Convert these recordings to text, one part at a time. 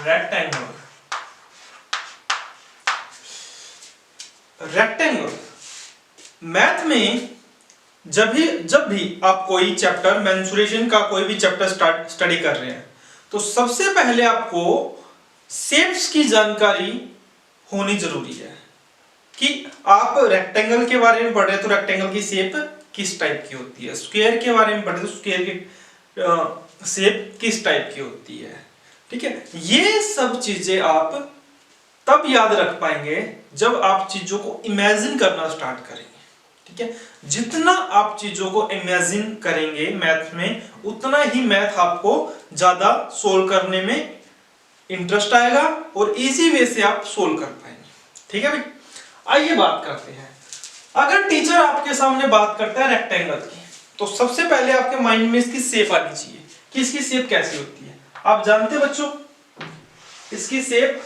Rectangle. Rectangle math में जब भी आप कोई चैप्टर, मेंसुरेशन का कोई भी चैप्टर स्टडी कर रहे हैं, तो सबसे पहले आपको शेप्स की जानकारी होनी जरूरी है कि आप रेक्टेंगल के बारे में पढ़ रहे हैं तो रेक्टेंगल की शेप किस टाइप की होती है, स्क्वायर के बारे में पढ़ रहे हैं तो स्क्वायर की शेप किस टाइप की होती है। ठीक है, ये सब चीजें आप तब याद रख पाएंगे जब आप चीजों को इमेजिन करना स्टार्ट करेंगे। ठीक है, जितना आप चीजों को इमेजिन करेंगे मैथ में, उतना ही मैथ आपको ज्यादा सोल्व करने में इंटरेस्ट आएगा और इजी वे से आप सोल्व कर पाएंगे। ठीक है भाई, आइए बात करते हैं। अगर टीचर आपके सामने बात करता है रेक्टेंगल की, तो सबसे पहले आपके माइंड में इसकी शेप आनी चाहिए कि इसकी शेप कैसी होती है। आप जानते हैं बच्चों, इसकी शेप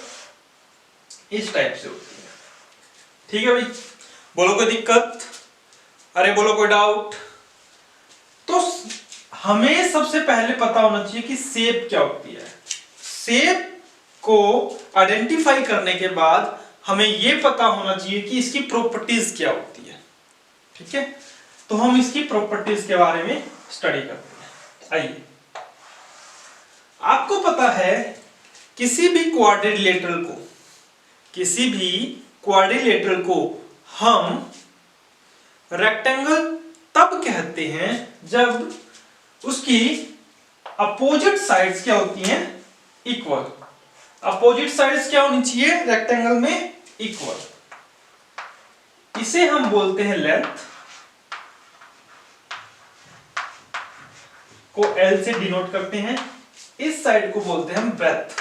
इस टाइप से होती है। ठीक है भाई, बोलो कोई दिक्कत, अरे बोलो कोई डाउट। तो हमें सबसे पहले पता होना चाहिए कि शेप क्या होती है। शेप को आइडेंटिफाई करने के बाद हमें यह पता होना चाहिए कि इसकी प्रॉपर्टीज क्या होती है। ठीक है, तो हम इसकी प्रॉपर्टीज के बारे में स्टडी करते हैं। आइए, आपको पता है किसी भी क्वाड्रिलेटरल को हम रेक्टेंगल तब कहते हैं जब उसकी अपोजिट साइड्स क्या होती हैं, इक्वल। अपोजिट साइड्स क्या होनी चाहिए रेक्टेंगल में, इक्वल। इसे हम बोलते हैं लेंथ, को L से डिनोट करते हैं। इस साइड को बोलते हैं हम ब्रेथ,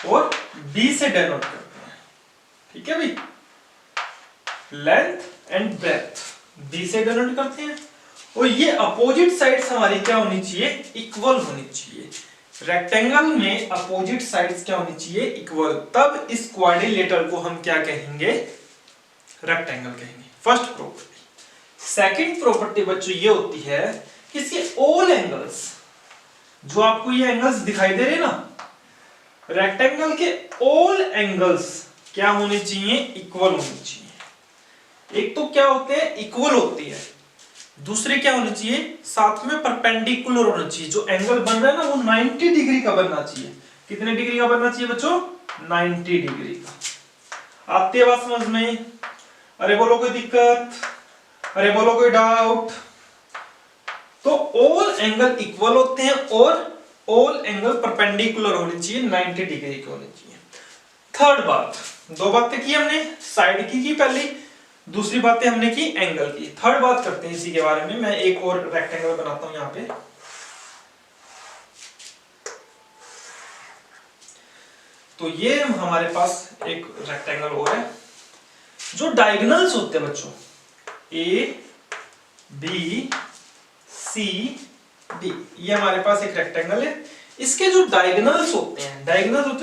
और B से डिनोट करते हैं। ठीक है भाई, लेंथ एंड ब्रेथ B से डिनोट करते हैं। और ये अपोजिट साइड्स हमारी क्या होनी चाहिए, इक्वल होनी चाहिए। रेक्टेंगल में अपोजिट साइड्स क्या होनी चाहिए, इक्वल। तब इस क्वाड्रिलेटरल को हम क्या कहेंगे, रेक्टेंगल कहेंगे। First property. सेकंड प्रॉपर्टी बच्चों ये होती है कि इसके ऑल एंगल्स, जो आपको ये एंगल्स दिखाई दे रहे हैं ना, रेक्टेंगल के ऑल एंगल्स क्या होने चाहिए, इक्वल होने चाहिए। एक तो क्या होते हैं, इक्वल होती है, दूसरे क्या होने चाहिए, साथ में परपेंडिकुलर होना चाहिए। जो एंगल बन रहा है ना वो 90 डिग्री का बनना चाहिए। कितने डिग्री का बनना चाहिए बच्चों, 90 डिग्री का। आती है बात समझ में, अरे बोलो कोई दिक्कत, अरे बोलो कोई डाउट। तो ऑल एंगल इक्वल होते हैं और ऑल एंगल परपेंडिकुलर होने चाहिए, 90 डिग्री के होने चाहिए। थर्ड बात, दो बातें की हमने, साइड की पहली, दूसरी बातें हमने की एंगल की। थर्ड बात करते हैं इसी के बारे में। मैं एक और रेक्टेंगल बनाता हूं यहां पे। तो ये हमारे पास एक रेक्टेंगल और है। जो डायगोनल्स होते हैं बच्चों, ए बी सी डी, ये हमारे पास एक रेक्टेंगल है। इसके जो डायगोनल्स होते हैं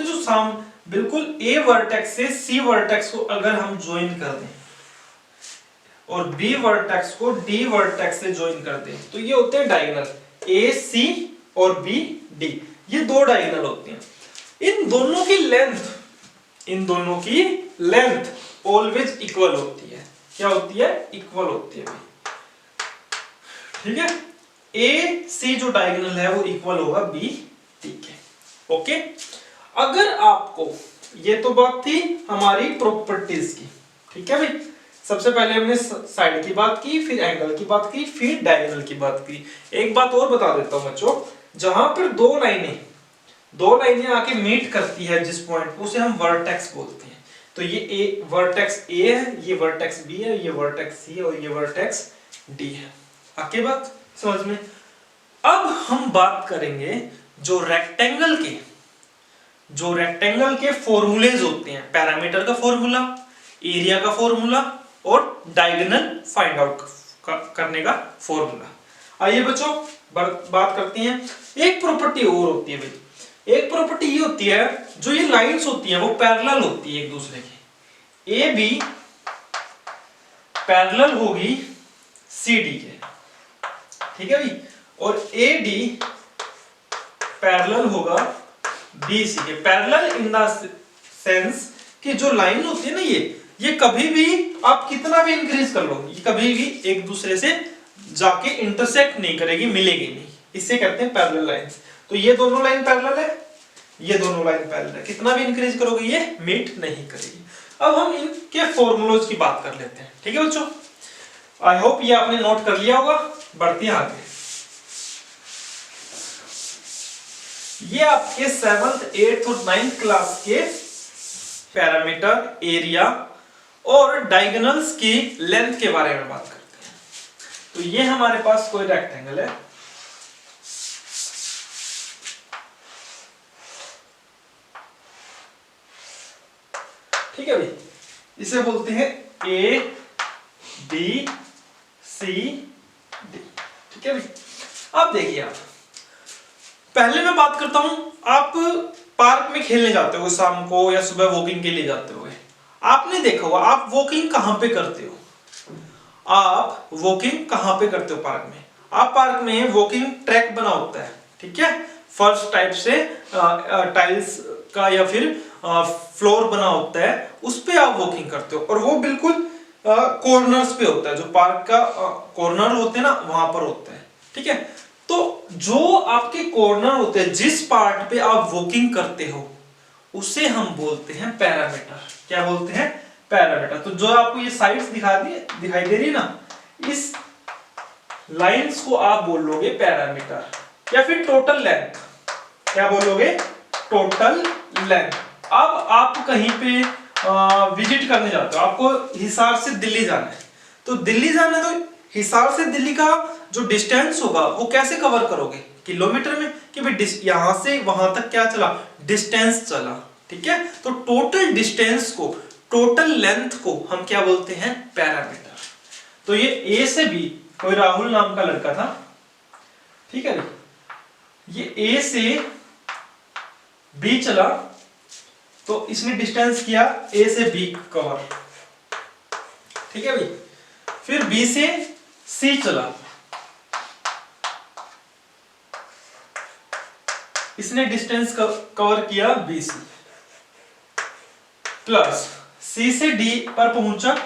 जो बिल्कुल ए वर्टेक्स से सी वर्टेक्स को अगर हम ज्वाइन कर दें और बी वर्टेक्स को डी वर्टेक्स से ज्वाइन कर दें, तो ये होते हैं डायगोनल, ए सी और बी डी। ये दो डायगोनल होते हैं। इन दोनों की लेंथ ऑलवेज इक्वल होती है। क्या होती है, इक्वल होती है। ठीक है, ए सी जो डायगोनल है वो इक्वल होगा बी डी के। ओके, अगर आपको, ये तो बात थी हमारी प्रॉपर्टीज की। ठीक है भाई, सबसे पहले हमने साइड की बात की, फिर एंगल की बात की, फिर डायगोनल की बात की। एक बात और बता देता हूं बच्चों, जहां पर दो लाइनें आके मीट करती है जिस पॉइंट को, उसे हम वर्टेक्स बोलते हैं। तो ये वर्टेक्स ए है, ये वर्टेक्स बी है, ये वर्टेक्स सी है और ये वर्टेक्स डी है। आगे बात समझ में। अब हम बात करेंगे जो रेक्टेंगल के फॉर्मूलेज होते हैं, पैरामीटर का फॉर्मूला, एरिया का फॉर्मूला और डायगोनल फाइंड आउट करने का फॉर्मूला। आइए बच्चों बात करते हैं। एक प्रॉपर्टी और होती है भाई, एक प्रॉपर्टी ये होती है, जो ये लाइंस होती हैं वो पैरेलल होती है एक दूसरे के। ए बी पैरेलल होगी सी डी के, ठीक है भाई, और ए डी पैरेलल होगा BC के। पैरेलल इन द सेंस कि जो लाइन होती है ना, ये कभी भी आप कितना भी इंक्रीज कर लो, ये कभी भी एक दूसरे से जाके इंटरसेक्ट नहीं करेगी, मिलेगी नहीं। इसे कहते हैं पैरेलल लाइंस। तो ये दोनों लाइन पैरेलल है, ये दोनों लाइन पैरेलल है, कितना भी इंक्रीज करोगे ये मीट नहीं करेगी। अब हम इनके फॉर्मूलोज की बात कर लेते हैं, ठीक है बच्चों। आई होप ये आपने नोट कर लिया होगा। बढ़ते हैं आगे। ये आपके 7th 8th और 9th क्लास के पैरामीटर, एरिया और डायगोनल्स की लेंथ के बारे में बात करते हैं। तो ये हमारे पास कोई रेक्टेंगल है, ठीक है भाई, इसे बोलते हैं ABCD, ठीक है भाई। अब देखिए, आप पहले मैं बात करता हूं, आप पार्क में खेलने जाते हो शाम को या सुबह वॉकिंग के लिए जाते हो, आपने देखा होगा आप वॉकिंग कहां पे करते हो? आप वॉकिंग कहां पे करते हो पार्क में? आप पार्क में वॉकिंग ट्रैक बना होता है, ठीक है, फर्श टाइप से टाइल्स का या फिर फ्लोर बना होता है, उस पे आप वॉकिंग करते हो और वो बिल्कुल कॉर्नर्स पे होता है, जो पार्क का कॉर्नर होते हैं ना वहां पर होता है, ठीक है। तो जो आपके कॉर्नर होते हैं, जिस पार्ट पे आप वॉकिंग करते हो, उसे हम बोलते हैं पैरामीटर। क्या बोलते हैं? पैरामीटर। तो जो आपको ये साइड्स दिखाई दे रही है ना, इस लाइंस को आप बोलोगे पैरामीटर या फिर टोटल लेंथ। क्या बोलोगे? Total length. अब आप कहीं पे विजिट करने जाते हो, आपको हिसार से दिल्ली जाना है, तो दिल्ली जाना है तो हिसार से दिल्ली का जो डिस्टेंस होगा वो कैसे कवर करोगे? किलोमीटर में, कि भाई यहां से वहां तक क्या चला? डिस्टेंस चला, ठीक है। तो टोटल डिस्टेंस को, टोटल लेंथ को हम क्या बोलते हैं? पैरामीटर। तो ये ए से बी, कोई राहुल नाम का लड़का था, ठीक है, ये ए से बी चला, तो इसने डिस्टेंस किया ए से बी कवर, ठीक है भाई। फिर बी से सी चला, इसने डिस्टेंस कवर किया बी सी, प्लस सी से डी पर पहुंचा,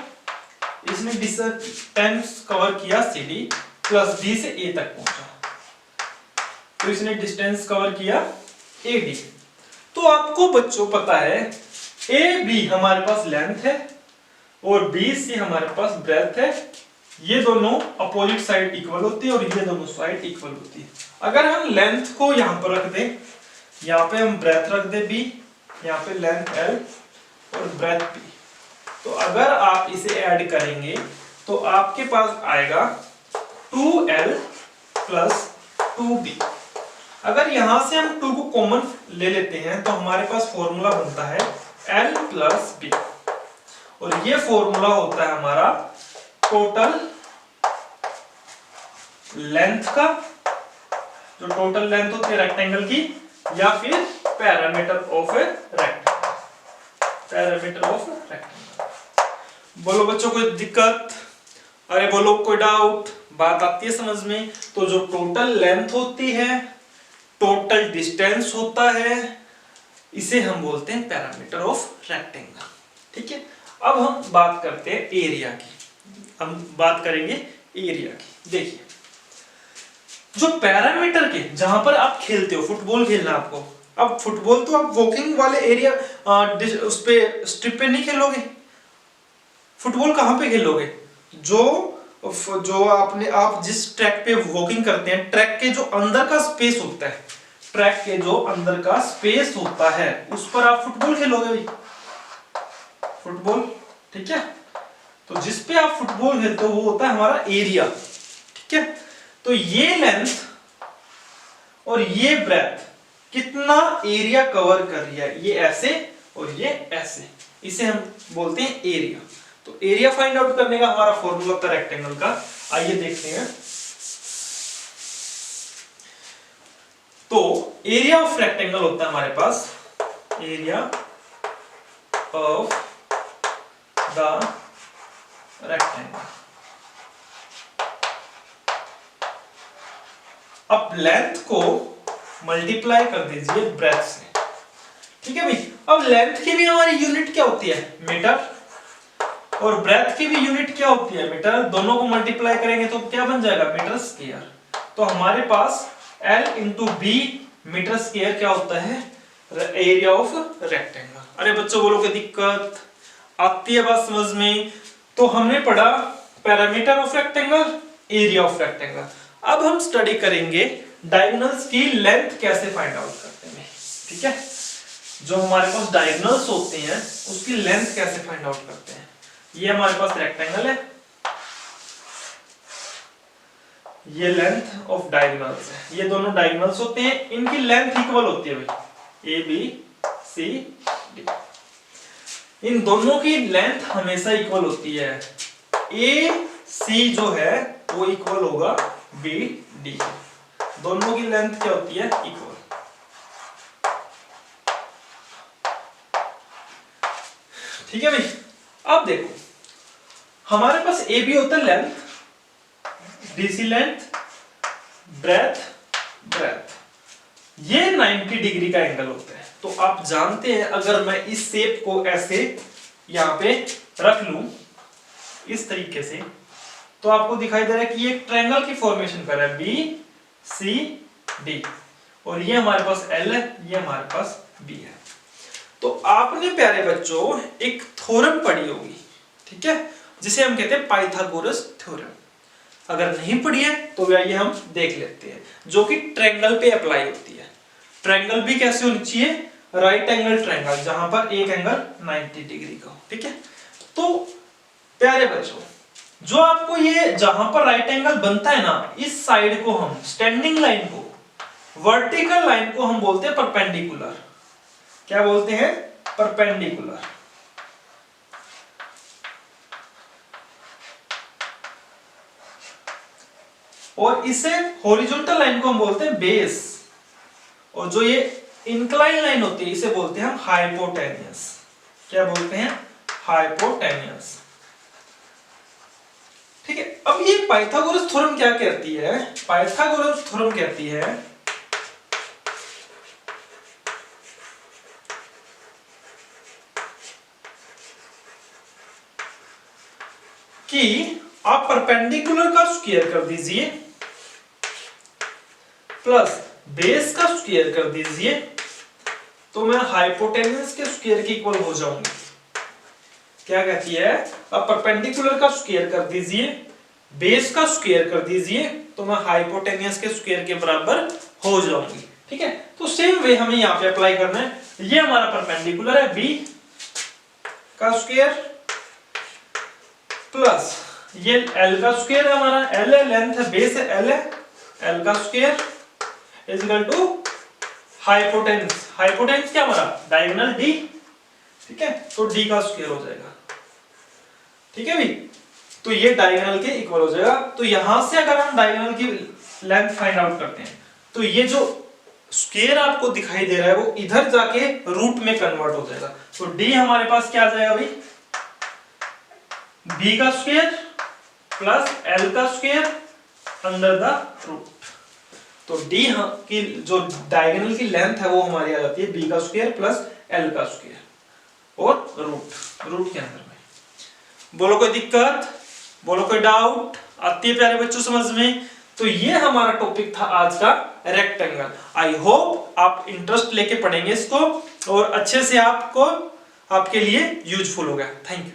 इसने डिस्टेंस कवर किया सी डी, प्लस डी से ए तक पहुंचा, तो इसने डिस्टेंस कवर किया ए डी। तो आपको बच्चों पता है ए बी हमारे पास लेंथ है और बी सी हमारे पास ब्रेड्थ है। ये दोनों अपोजिट साइड इक्वल होती है और ये दोनों साइड इक्वल होती है। अगर हम लेंथ को यहां पर रख दें, यहाँ पे हम ब्रेड्थ रख दें बी, यहाँ पे लेंथ एल और ब्रेड्थ बी, तो अगर आप इसे ऐड करेंगे तो आपके पास आएगा 2l प्लस 2b। अगर यहां से हम 2 को कॉमन ले लेते हैं तो हमारे पास फॉर्मूला बनता है l प्लस b, और ये फॉर्मूला होता है हमारा टोटल लेंथ का, जो टोटल लेंथ होती है रेक्टेंगल की, या फिर parameter of a rectangle. Parameter of rectangle. बोलो बच्चों कोई दिक्कत? अरे बोलो कोई डाउट? बात आती है समझ में? तो जो टोटल लेंथ होती है, टोटल डिस्टेंस होता है, इसे हम बोलते हैं पैरामीटर ऑफ रेक्टेंगल, ठीक है। अब हम बात करते हैं एरिया की। हम बात करेंगे एरिया की। देखिए, जो पैरामीटर के, जहां पर आप खेलते हो, फुटबॉल खेलना आपको, अब फुटबॉल तो आप वॉकिंग वाले एरिया उस पे स्ट्रिप पे नहीं खेलोगे। फुटबॉल कहां पे खेलोगे? जो आप जिस ट्रैक पे वॉकिंग करते हैं, ट्रैक के जो अंदर का स्पेस होता है, ट्रैक के जो अंदर का स्पेस होता है, उस पर आप फुटबॉल खेलोगे भाई, फुटबॉल, ठीक है। तो जिस पे आप फुटबॉल खेलते हो वो होता है हमारा एरिया, ठीक है। तो ये लेंथ और ये ब्रेथ कितना एरिया कवर कर रही है, ये ऐसे और ये ऐसे, इसे हम बोलते हैं एरिया। तो एरिया फाइंड आउट करने का हमारा फॉर्मूला होता है रेक्टेंगल का, आइए देखते हैं। तो एरिया ऑफ रेक्टेंगल होता है हमारे पास, एरिया ऑफ द रेक्टेंगल। अब लेंथ को मल्टीप्लाई कर दीजिए ब्रेथ से। ठीक है भाई। अब लेंथ की भी हमारी यूनिट क्या होती है, मीटर, और ब्रेथ की भी यूनिट क्या होती है, मीटर। दोनों को मल्टीप्लाई करेंगे तो क्या बन जाएगा, मीटर स्क्वायर। तो हमारे पास L into B metre square क्या होता है, एरिया ऑफ रेक्टेंगल। अरे बच्चों बोलो कि दिक्कत आती है बात समझ में। तो हमने पढ़ा parameter of rectangle, area of rectangle. अब हम स्टडी करेंगे डायगोनल्स की लेंथ कैसे फाइंड आउट करते हैं। ठीक है, जो हमारे पास डायगोनल्स होते हैं उसकी लेंथ कैसे फाइंड आउट करते हैं। ये हमारे पास रेक्टेंगल है, ये लेंथ ऑफ डायगोनल्स है, ये दोनों डायगोनल्स होते हैं, इनकी लेंथ इक्वल होती है भाई, ए बी सी डी। इन दोनों की लेंथ हमेशा इक्वल होती है। ए सी जो है वो इक्वल होगा बी डी, दोनों की लेंथ क्या होती है, इक्वल। ठीक है भाई। अब देखो हमारे पास ए बी होता है length, BC length, breadth, breadth, ये 90 डिग्री का एंगल होता है। तो आप जानते हैं अगर मैं इस शेप को ऐसे यहां पे रख लूं इस तरीके से, तो आपको दिखाई दे रहा है कि ये एक ट्रायंगल की फॉर्मेशन कर रहा है, बी सी डी, और ये हमारे पास L है, ये हमारे पास B है। तो आपने प्यारे बच्चों एक थ्योरम पढ़ी होगी, ठीक है, जिसे हम कहते हैं पाइथागोरस थ्योरम। अगर नहीं पढ़ी है तो आइए हम देख लेते हैं, जो कि ट्रायंगल पे अप्लाई होती है। ट्रायंगल भी कैसे होनी चाहिए, राइट एंगल ट्रायंगल, जहां पर एक एंगल 90 डिग्री का हो। ठीक है, तो प्यारे बच्चों जो आपको ये जहां पर राइट एंगल बनता है ना, इस साइड को हम स्टैंडिंग लाइन को, वर्टिकल लाइन को हम बोलते हैं परपेंडिकुलर। क्या बोलते हैं, परपेंडिकुलर। और इसे हॉरिजॉन्टल लाइन को हम बोलते हैं बेस, और जो ये इंक्लाइन लाइन होती है इसे बोलते हैं हम हाइपोटेन्यूस। क्या बोलते हैं, हाइपोटेन्यूस। ठीक है, अब ये पाइथागोरस थ्योरम क्या कहती है, पाइथागोरस थ्योरम कहती है कि आप परपेंडिकुलर का स्क्वायर कर दीजिए प्लस बेस का स्क्वायर कर दीजिए, तो मैं हाइपोटेन्यूस के स्क्वायर के इक्वल हो जाऊंगी। क्या कहती है, आप परपेंडिकुलर का स्क्वायर कर दीजिए, बेस का स्क्वायर कर दीजिए, तो मैं हाइपोटेन्यूस के स्क्वायर के बराबर हो जाऊंगी। ठीक है, तो सेम वे हमें यहाँ पे अप्लाई करना है। ये हमारा परपेंडिकुलर है, बी का स्क्वायर प्लस ये L का स्क्वायर है हमारा, L है लेंथ है, बेस है L है, L का square is equal to hypotenuse. Hypotenuse क्या हमारा, डायगोनल D। ठीक है, तो D का स्क्वायर हो जाएगा। ठीक है भाई, तो ये डायगोनल के इक्वल हो जाएगा। तो यहां से अगर हम डायगोनल की लेंथ फाइंड आउट करते हैं, तो ये जो स्क्वायर आपको दिखाई दे रहा है वो इधर जाके रूट में कन्वर्ट हो जाएगा। तो D हमारे पास क्या आ जाएगा भाई, B का स्क्वायर प्लस L का स्क्वायर अंडर द रूट। तो D की जो डायगोनल की लेंथ है वो हमारी आ जाती है B का स्क्वायर प्लस L का स्क्वायर और रूट के अंदर में। बोलो कोई दिक्कत, बोलो कोई डाउट आती है प्यारे बच्चों समझ में। तो ये हमारा टॉपिक था आज का, रेक्टेंगल। आई होप आप इंटरेस्ट लेके पढ़ेंगे इसको और अच्छे से आपको आपके लिए यूजफुल होगा। Thank you.